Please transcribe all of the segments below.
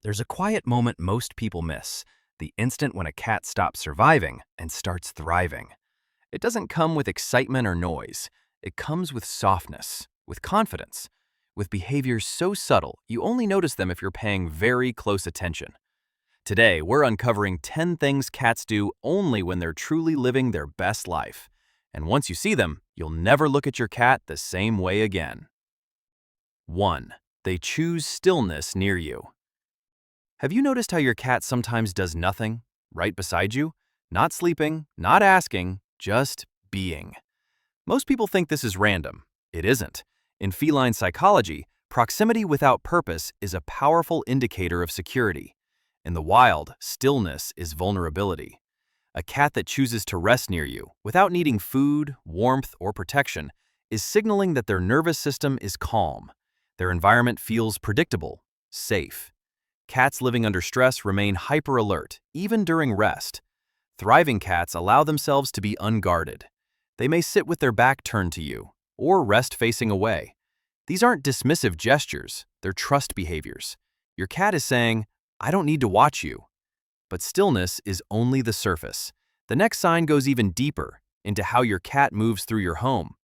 There's a quiet moment most people miss, the instant when a cat stops surviving and starts thriving. It doesn't come with excitement or noise. It comes with softness, with confidence, with behaviors so subtle you only notice them if you're paying very close attention. Today, we're uncovering 10 things cats do only when they're truly living their best life. And once you see them, you'll never look at your cat the same way again. 1. They choose stillness near you. Have you noticed how your cat sometimes does nothing, right beside you? Not sleeping, not asking, just being. Most people think this is random. It isn't. In feline psychology, proximity without purpose is a powerful indicator of security. In the wild, stillness is vulnerability. A cat that chooses to rest near you, without needing food, warmth, or protection, is signaling that their nervous system is calm. Their environment feels predictable, safe. Cats living under stress remain hyper-alert, even during rest. Thriving cats allow themselves to be unguarded. They may sit with their back turned to you, or rest facing away. These aren't dismissive gestures, they're trust behaviors. Your cat is saying, "I don't need to watch you." But stillness is only the surface. The next sign goes even deeper, into how your cat moves through your home.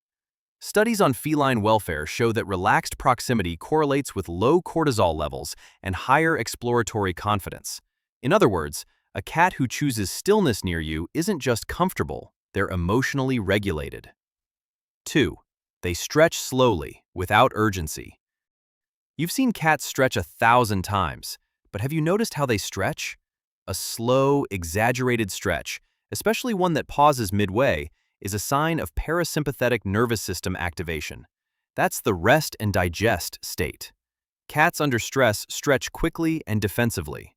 Studies on feline welfare show that relaxed proximity correlates with low cortisol levels and higher exploratory confidence. In other words, a cat who chooses stillness near you isn't just comfortable, they're emotionally regulated. 2. They stretch slowly, without urgency. You've seen cats stretch 1,000 times, but have you noticed how they stretch? A slow, exaggerated stretch, especially one that pauses midway, is a sign of parasympathetic nervous system activation. That's the rest and digest state. Cats under stress stretch quickly and defensively.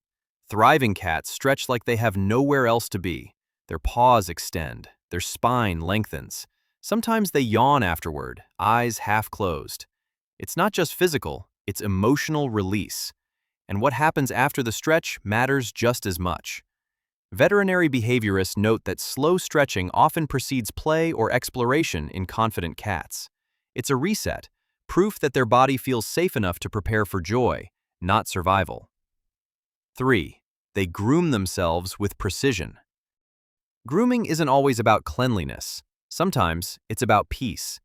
Thriving cats stretch like they have nowhere else to be. Their paws extend, their spine lengthens. Sometimes they yawn afterward, eyes half closed. It's not just physical, it's emotional release. And what happens after the stretch matters just as much. Veterinary behaviorists note that slow stretching often precedes play or exploration in confident cats. It's a reset, proof that their body feels safe enough to prepare for joy, not survival. 3. They groom themselves with precision. Grooming isn't always about cleanliness. Sometimes it's about peace.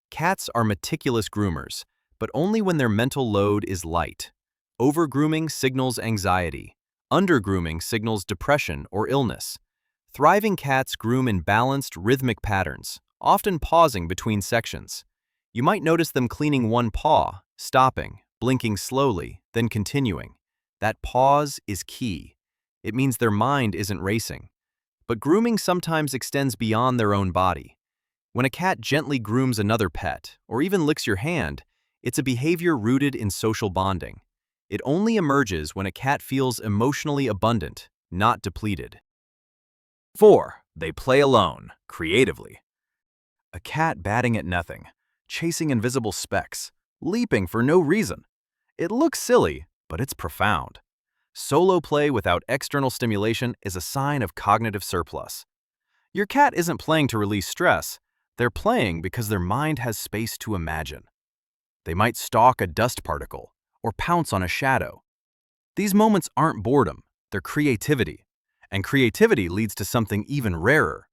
Cats are meticulous groomers, but only when their mental load is light. Over-grooming signals anxiety. Under-grooming signals depression or illness. Thriving cats groom in balanced, rhythmic patterns, often pausing between sections. You might notice them cleaning one paw, stopping, blinking slowly, then continuing. That pause is key. It means their mind isn't racing. But grooming sometimes extends beyond their own body. When a cat gently grooms another pet, or even licks your hand, it's a behavior rooted in social bonding. It only emerges when a cat feels emotionally abundant, not depleted. 4. They play alone, creatively. A cat batting at nothing, chasing invisible specks, leaping for no reason. It looks silly, but it's profound. Solo play without external stimulation is a sign of cognitive surplus. Your cat isn't playing to release stress, they're playing because their mind has space to imagine. They might stalk a dust particle, or pounce on a shadow. These moments aren't boredom, they're creativity. And creativity leads to something even rarer.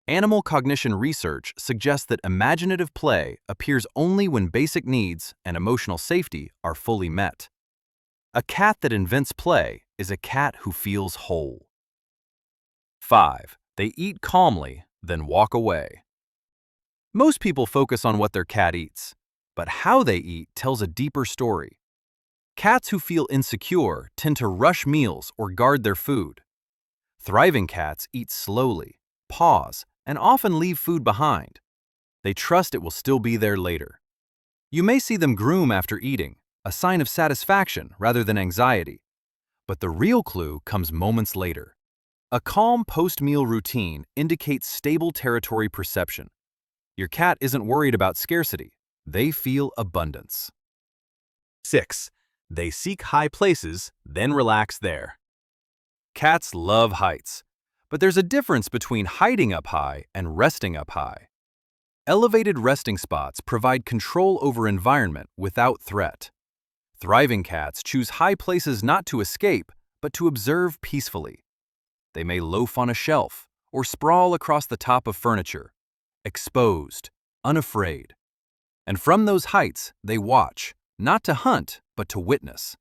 Animal cognition research suggests that imaginative play appears only when basic needs and emotional safety are fully met. A cat that invents play is a cat who feels whole. 5. They eat calmly, then walk away. Most people focus on what their cat eats, but how they eat tells a deeper story. Cats who feel insecure tend to rush meals or guard their food. Thriving cats eat slowly, pause, and often leave food behind. They trust it will still be there later. You may see them groom after eating, a sign of satisfaction rather than anxiety. But the real clue comes moments later. A calm post-meal routine indicates stable territory perception. Your cat isn't worried about scarcity. They feel abundance. 6. They seek high places, then relax there. Cats love heights, but there's a difference between hiding up high and resting up high. Elevated resting spots provide control over environment without threat. Thriving cats choose high places not to escape, but to observe peacefully. They may loaf on a shelf or sprawl across the top of furniture, exposed, unafraid. And from those heights, they watch, not to hunt, but to witness.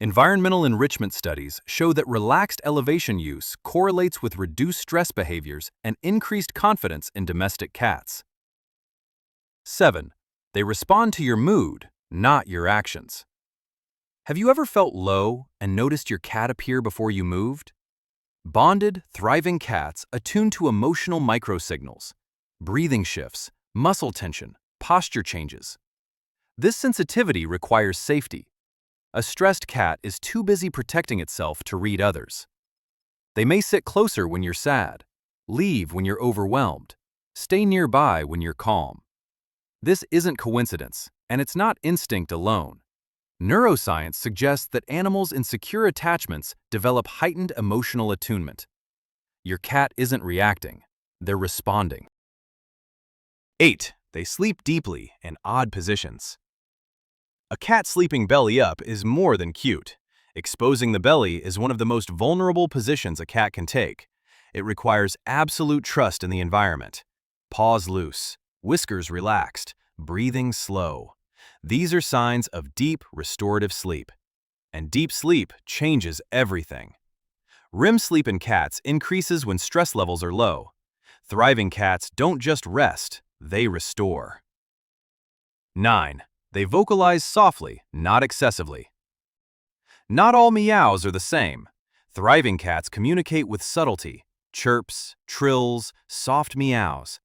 Environmental enrichment studies show that relaxed elevation use correlates with reduced stress behaviors and increased confidence in domestic cats. 7. They respond to your mood, not your actions. Have you ever felt low and noticed your cat appear before you moved? Bonded, thriving cats attune to emotional microsignals, breathing shifts, muscle tension, posture changes. This sensitivity requires safety. A stressed cat is too busy protecting itself to read others. They may sit closer when you're sad, leave when you're overwhelmed, stay nearby when you're calm. This isn't coincidence, and it's not instinct alone. Neuroscience suggests that animals in secure attachments develop heightened emotional attunement. Your cat isn't reacting, they're responding. 8. They sleep deeply in odd positions. A cat sleeping belly up is more than cute. Exposing the belly is one of the most vulnerable positions a cat can take. It requires absolute trust in the environment. Paws loose, whiskers relaxed, breathing slow. These are signs of deep, restorative sleep. And deep sleep changes everything. REM sleep in cats increases when stress levels are low. Thriving cats don't just rest, they restore. 9. They vocalize softly, not excessively. Not all meows are the same. Thriving cats communicate with subtlety, chirps, trills, soft meows.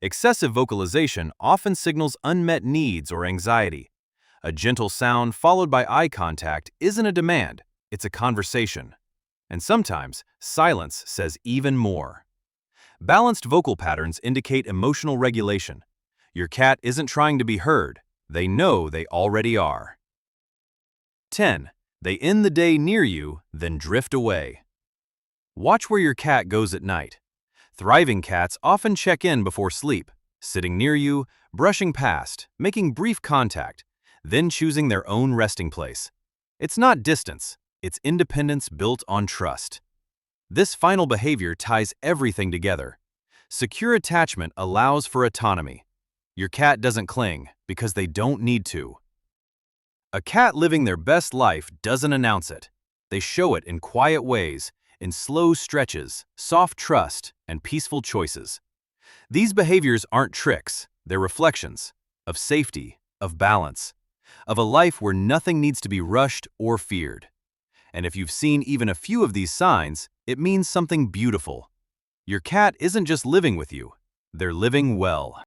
Excessive vocalization often signals unmet needs or anxiety. A gentle sound followed by eye contact isn't a demand, it's a conversation. And sometimes, silence says even more. Balanced vocal patterns indicate emotional regulation. Your cat isn't trying to be heard. They know they already are. 10. They end the day near you, then drift away. Watch where your cat goes at night. Thriving cats often check in before sleep, sitting near you, brushing past, making brief contact, then choosing their own resting place. It's not distance, it's independence built on trust. This final behavior ties everything together. Secure attachment allows for autonomy. Your cat doesn't cling because they don't need to. A cat living their best life doesn't announce it. They show it in quiet ways, in slow stretches, soft trust, and peaceful choices. These behaviors aren't tricks, they're reflections of safety, of balance, of a life where nothing needs to be rushed or feared. And if you've seen even a few of these signs, it means something beautiful. Your cat isn't just living with you, they're living well.